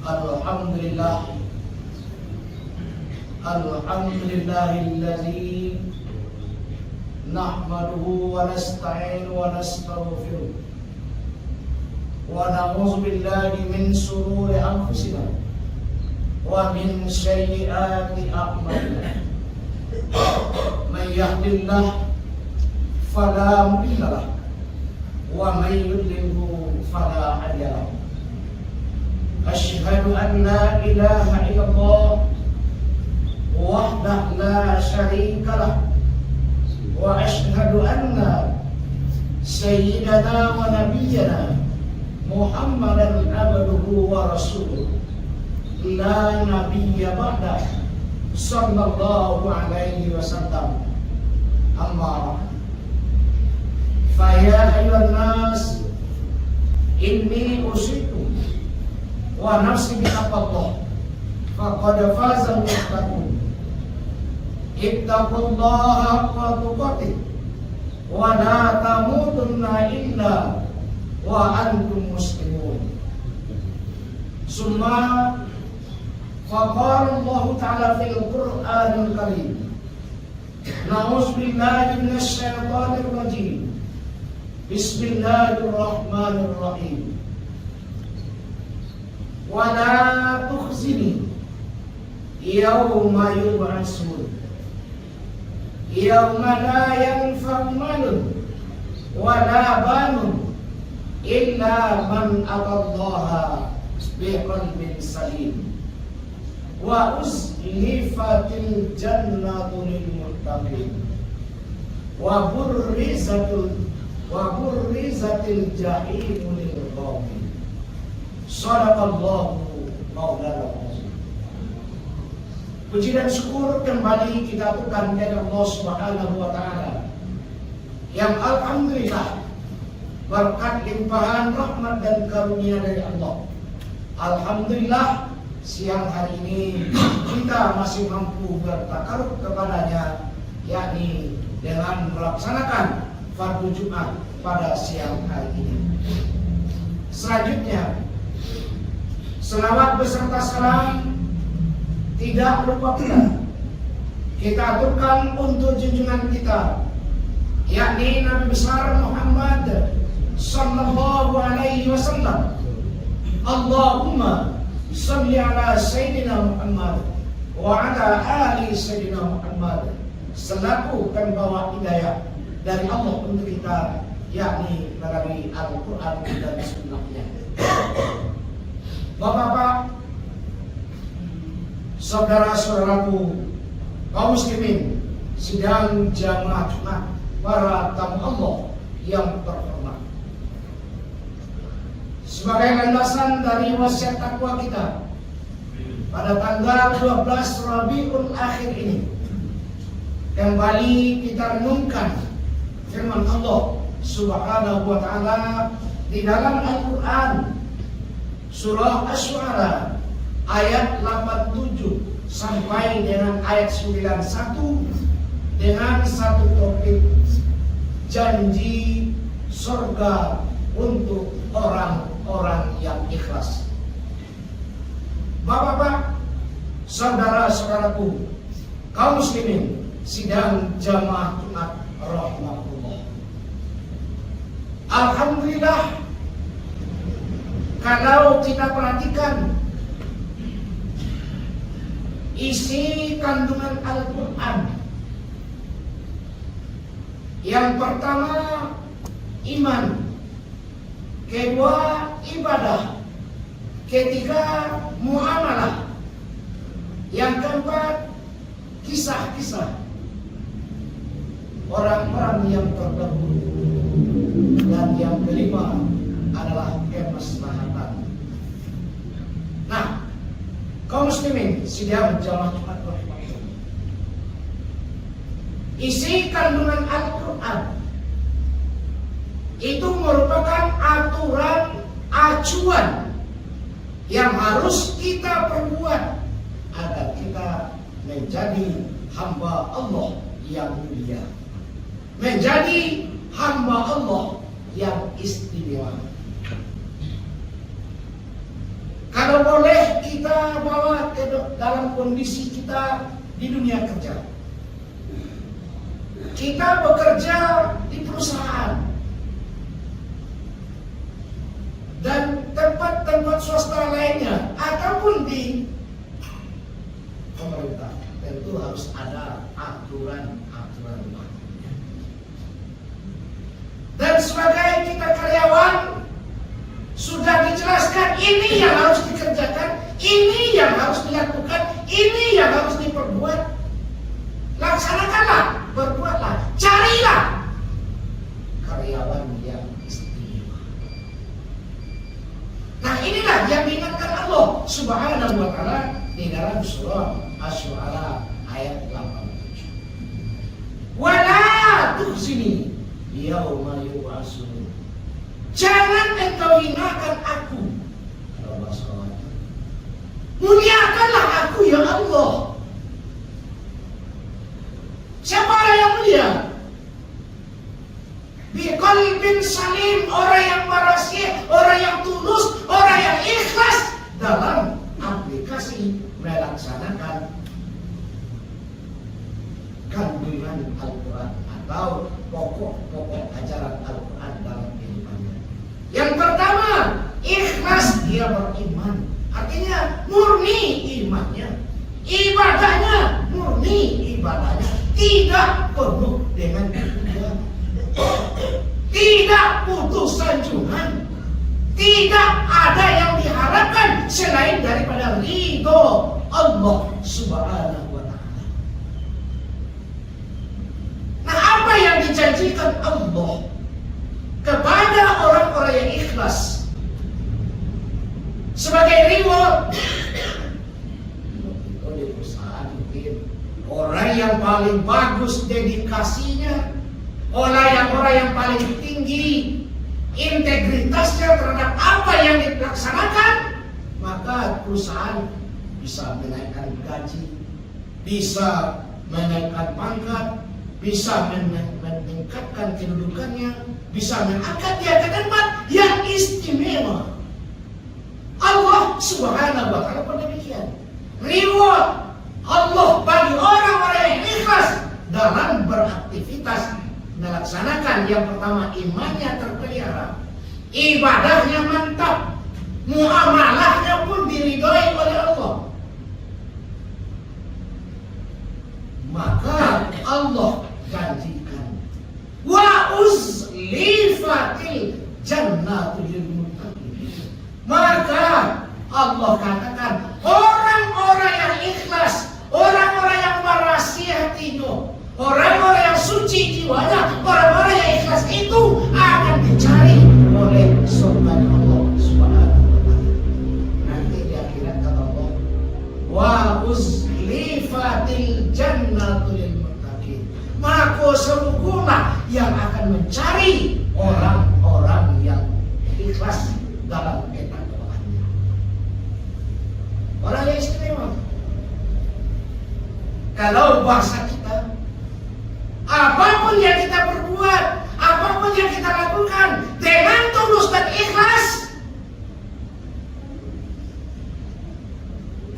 Alhamdulillah, alhamdulillahilladzi nahmaduhu wa nasta'inu wa nastaghfiruh wa na'udzu billahi min shururi anfusina wa min sayyiati a'malina. Man yahdihillahu fala mudilla lahu wa man yudlilhu fala hadiya lahu. Asyhadu an la ilaha illallah wahdahu la syarika lahu wa asyhadu anna sayyidana wa nabiyyana Muhammadan abduhu wa rasuluh la nabiyya ba'da sallallahu alaihi wasallam. Amma fa ya ayyuhan nas inni usikum wa nafsi bittaqwallah faqad faza al-muttaqun. Ittaqullaha haqqa tuqatih wa la tamutunna illa wa antum muslimun. Summa faqala Allah Ta'ala fil Qur'anil Karim, na'udzu billahi minasy syaithanir rajim. Bismillahirrahmanirrahim. Wa la tukhzini yawma yub'atsun yawma la yanfa'u malun wa la banun illa man atallaha biqalbin salim wa uzlifatil jannatu lil muttaqin wa burrizatil jahimu lil qawmin. Shadaqallahu maulana. Puji dan syukur kembali kita aturkan kepada Allah Subhanahu wa taala yang alhamdulillah berkat limpahan rahmat dan karunia dari Allah. Alhamdulillah siang hari ini kita masih mampu bertakarub kepadanya, yakni dengan melaksanakan fardu Jumat pada siang hari ini. Selanjutnya, selawat beserta salam tidak lupa pula kita aturkan untuk junjungan kita, yakni Nabi besar Muhammad sallallahu alaihi wasallam. Allahumma shalli ala sayyidina Muhammad wa ala ali sayyidina Muhammad, selaku pembawa hidayah dari Allah untuk kita, yakni melalui Al-Quran dan Sunnahnya. Bapak-bapak, saudara-saudaraku, kaum muslimin, sidang jamaah Jumat, para tamu Allah yang terhormat. Sebagai landasan dari wasiat takwa kita pada tanggal 12 Rabiul Akhir ini, kembali kita renungkan firman Allah Subhanahu wa taala di dalam Al-Qur'an surah Asy-Syu'ara ayat 87 sampai dengan ayat 91 dengan satu topik, janji surga untuk orang-orang yang ikhlas. Bapak-bapak, saudara-saudaraku, kaum muslimin, sidang jamaah Jumat rahmatullah. Alhamdulillah, kalau kita perhatikan isi kandungan Al-Quran, yang pertama iman, kedua ibadah, ketiga muamalah, yang keempat kisah-kisah orang-orang yang terdahulu, dan yang kelima adalah kemaslahatan. Nah, kaum muslimin sidang jamaah Jumat rahmatullah, isi kandungan Al-Quran itu merupakan aturan acuan yang harus kita perbuat agar kita menjadi hamba Allah yang mulia, menjadi hamba Allah yang istimewa. Kalau Kalau boleh kita bawa ke dalam kondisi kita di dunia kerja. Kita bekerja di perusahaan dan tempat-tempat swasta lainnya ataupun di pemerintah, tentu harus ada aturan-aturan. Dan sebagai kita karyawan sudah dijelaskan ini yang harus dikerjakan, ini yang harus dilakukan, ini yang harus diperbuat. Laksanakanlah, berbuatlah, carilah karyawan yang istimewa. Nah, inilah yang diingatkan Allah Subhanahu wa Ta'ala di dalam surah Asy-Syu'ara ayat 87. Wala tukhzini yauma yub'atsun. Jangan engkau hinakan aku. Muliakanlah aku ya Allah. Siapa orang yang mulia? Biqalbin salim, orang yang marasih, orang yang tulus, orang yang ikhlas dalam aplikasi melaksanakan kandungan Al-Quran atau pokok-pokok ajaran Al-Quran dalam kehidupannya. Yang pertama, ikhlas dia beriman. Artinya murni imannya, ibadahnya murni ibadahnya, tidak penuh dengan kekurangan, tidak putus sanjungan, tidak ada yang diharapkan selain daripada ridho Allah Subhanahu wa Ta'ala. Nah, apa yang dijanjikan Allah kepada orang-orang yang ikhlas sebagai reward? Di perusahaan mungkin orang yang paling bagus dedikasinya, orang yang paling tinggi integritasnya terhadap apa yang dilaksanakan, maka perusahaan bisa menaikkan gaji, bisa menaikkan pangkat, bisa meningkatkan kedudukannya, bisa mengangkat dia ke tempat yang istimewa. Allah Subhanahu wa Ta'ala pun demikian. Reward Allah bagi orang-orang yang ikhlas dalam beraktivitas melaksanakan yang pertama imannya terpelihara, ibadahnya mantap, muamalahnya pun diridhoi oleh Allah. Maka Allah janjikan wa uzlifatil jannatu lil muttaqin. Maka Allah katakan orang-orang yang ikhlas, orang-orang yang marasih hatinya, orang-orang yang suci jiwanya, orang-orang yang ikhlas itu akan dicari oleh surga Allah Subhanahu wa Ta'ala. Nanti di akhirat kata Allah, wa uzlifatil jannatu lil muttaqin. Maka sungguhlah yang akan mencari orang-orang yang ikhlas dalam ketakwaannya. Orang yang istimewa. Kalau bahasa kita, apapun yang kita perbuat, apapun yang kita lakukan dengan tulus dan ikhlas,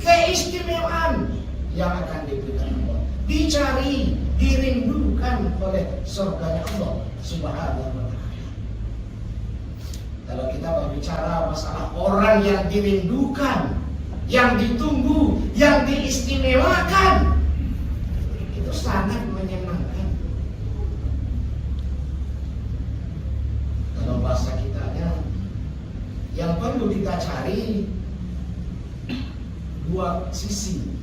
keistimewaan yang akan diberikan Allah, dicari, dirindukan oleh surganya Allah Subhanahu wa Ta'ala. Kalau kita berbicara masalah orang yang dirindukan, yang ditunggu, yang diistimewakan, itu sangat menyenangkan. Kalau bahasa kitanya, yang perlu kita cari dua sisi.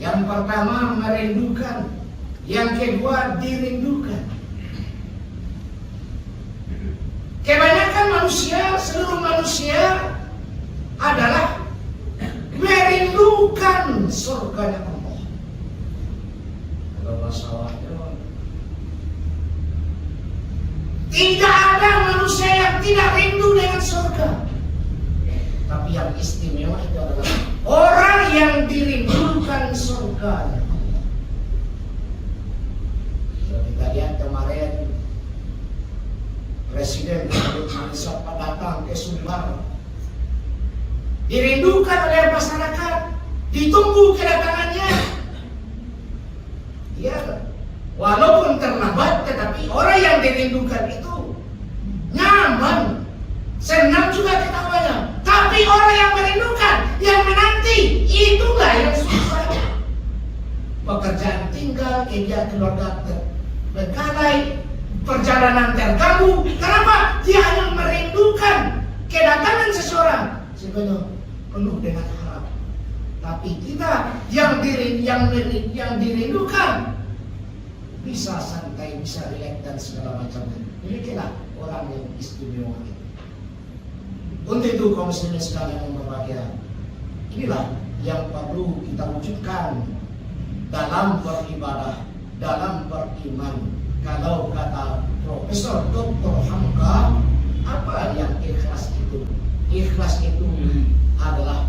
Yang pertama merindukan, yang kedua dirindukan. Kebanyakan manusia, seluruh manusia adalah merindukan surganya Allah. Kalau masalahnya, tidak ada manusia yang tidak rindu dengan surga. Tapi yang istimewa itu adalah orang yang dirindukan surganya Allah. Kalau kita lihat kemarin Presiden Republik Indonesia datang ke Sumbar, dirindukan dirindukan oleh masyarakat, ditunggu kedatangannya. Ya, walaupun terlambat, tetapi orang yang dirindukan itu nyaman, senang juga ketawanya. Tapi orang yang merindukan, yang menanti, itulah yang susah. Pekerjaan tinggal, kerja keluarga terbekalai, perjalanan terganggu. Kenapa? Dia hanya merindukan kedatangan seseorang. Sebenarnya penuh dengan harap. Tapi kita yang dirindukan bisa santai, bisa rileks dan segala macamnya. Demikianlah orang yang istimewa itu. Untuk itu kaum muslimin sekalian yang berbahagia, inilah yang perlu kita wujudkan dalam beribadah, dalam beriman. Kalau kata Profesor Dr. Hamka, apa yang ikhlas itu? Ikhlas itu adalah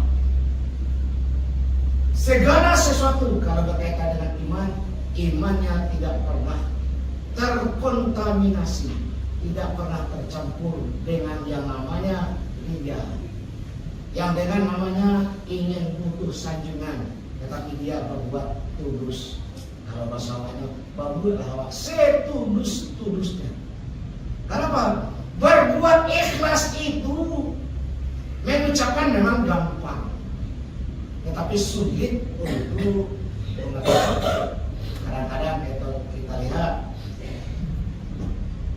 segala sesuatu kalau berkaitan dengan iman, imannya tidak pernah terkontaminasi, tidak pernah tercampur dengan yang namanya ria, yang dengan namanya ingin butuh sanjungan, tetapi dia berbuat tulus. Kalau bahasanya berbuat setulus-tulusnya. Kenapa? Berbuat ikhlas itu mengucapkan memang gampang, tetapi sulit untuk mengetahui. Kadang-kadang itu kita lihat,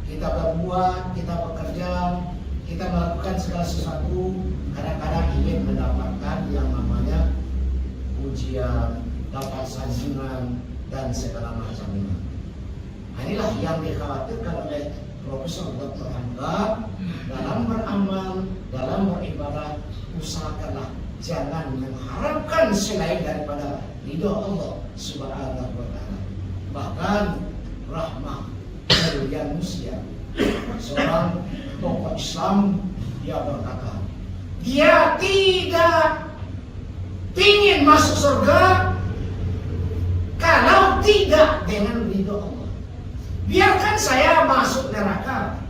kita berbuat, kita bekerja, kita melakukan segala sesuatu, kadang-kadang ingin mendapatkan yang namanya ujian, dapat sanjungan dan segala macamnya. Nah, inilah yang dikhawatirkan oleh Profesor Dr. Hamka. Dalam beramal, dalam beribadah, usahakanlah jangan mengharapkan selain daripada ridho Allah Subhanahu wa ta'ala. Bahkan rahmah kemuliaan manusia. Seorang tokoh Islam dia berkata, dia tidak ingin masuk surga kalau tidak dengan ridho Allah. Biarkan saya masuk neraka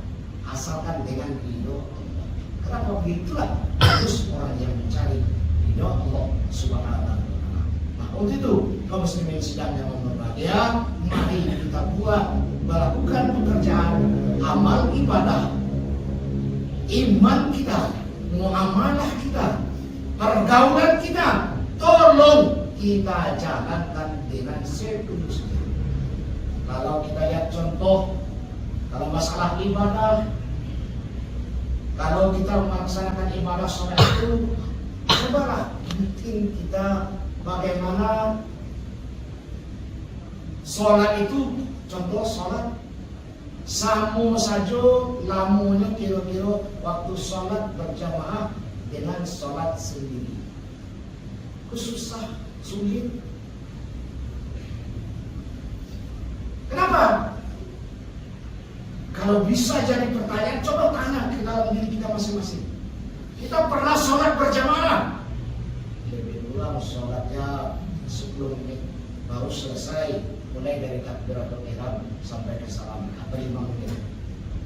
asalkan dengan ridho Allah. Kenapa begitulah harus orang yang mencari ridho Allah Subhanahu wa ta'ala. Nah, untuk itu kaum muslimin sedang yang berbahagia, mari kita melakukan pekerjaan amal ibadah, iman kita, muamalah kita, pergaulan kita, tolong kita jalankan dengan setulus. Kalau kita lihat contoh, kalau masalah ibadah, kalau kita melaksanakan ibadah sholat itu, cobalah bikin kita bagaimana sholat itu. Contoh sholat, samu saja lamunya kira-kira waktu sholat berjamaah dengan sholat sendiri. Susah, sulit. Kenapa? Kalau bisa jadi pertanyaan, coba tanya ke dalam diri kita masing-masing. Kita pernah sholat berjamaah? Lebih dulu sholatnya 10 menit baru selesai, mulai dari takbiratul ihram sampai ke salam atau 5 menit.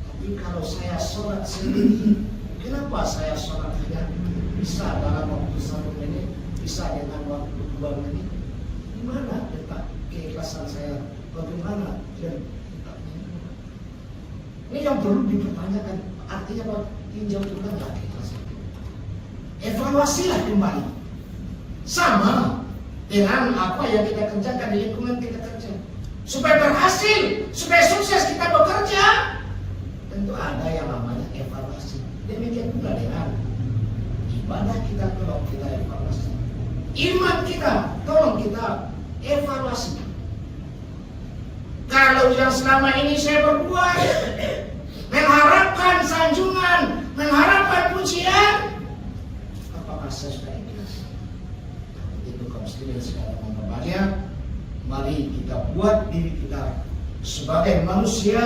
Tapi kalau saya sholat sendiri, kenapa saya sholat hanya bisa dalam waktu 1 menit, bisa dengan waktu 2 menit? Di mana letak keikhlasan saya? Bagaimana? Ini yang perlu dipertanyakan. Artinya apa? Tinjau turunlah keikhlasan. Evaluasilah kembali. Sama dengan apa yang kita kerjakan di lingkungan kita kerja. Supaya berhasil, supaya sukses kita bekerja, tentu ada yang namanya evaluasi. Demikian pula dengan ibadah kita, tolong kita evaluasi. Iman kita, tolong kita evaluasi. Kalau yang selama ini saya berbuat mengharapkan sanjungan, mengharapkan pujian, apakah saya sudah ikhlas? Itu kaum muslimin sekalian yang berbahagia, mari kita buat diri kita sebagai manusia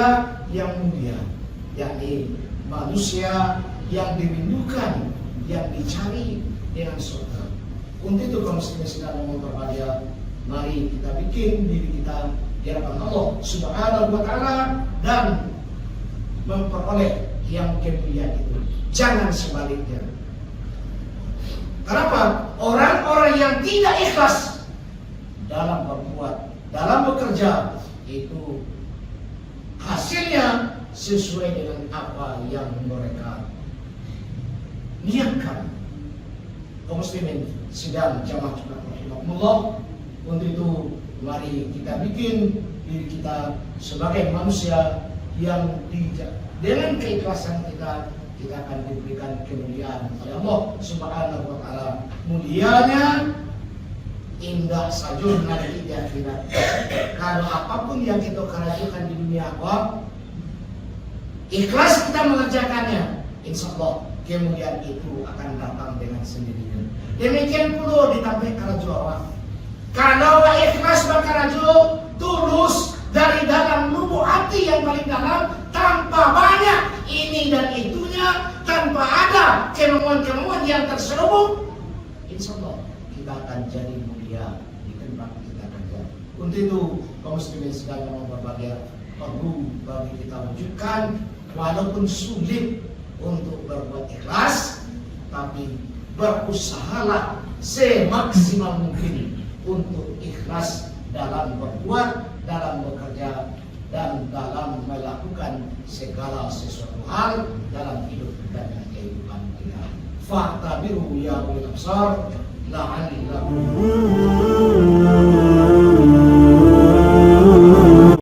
yang mulia, yakni manusia yang dirindukan, yang dicari dengan surga. Untuk itu kaum muslimin sekalian yang berbahagia, mari kita bikin diri kita di hadapan Allah Subhanahu wa ta'ala dan memperoleh yang kemuliaan itu. Jangan sebaliknya. Kenapa? yang tidak ikhlas dalam berbuat, dalam bekerja, itu hasilnya sesuai dengan apa yang mereka niatkan. Kaum muslimin sidang jamaah rahimahumullah, untuk itu mari kita bikin diri kita sebagai manusia yang dengan keikhlasan kita akan diberikan kemuliaan oleh Allah Subhanahu wa taala. Mulianya indah sajun nanti di akhirat. Kalau apapun yang kita kerjakan di dunia apa, ikhlas kita mengerjakannya, insya Allah kemuliaan itu akan datang dengan sendirinya. Demikian pula ditambah karajo orang. Kalau ikhlas bakarajo tulus dari dalam lubuk hati yang paling dalam, tanpa banyak ini dan itunya, tanpa ada kemauan-kemauan yang terselubung, insya Allah kita akan jadi mulia di tempat kita kerja. Untuk itu kaum muslimin sedang berbahagia, perlu bagi kita wujudkan, walaupun sulit untuk berbuat ikhlas, tapi berusahalah semaksimal mungkin untuk ikhlas dalam berbuat, dalam bekerja, dan dalam melakukan segala sesuatu hal dalam hidup dan kehidupan kita. Fa'tabiru ya ulil absar la'allakum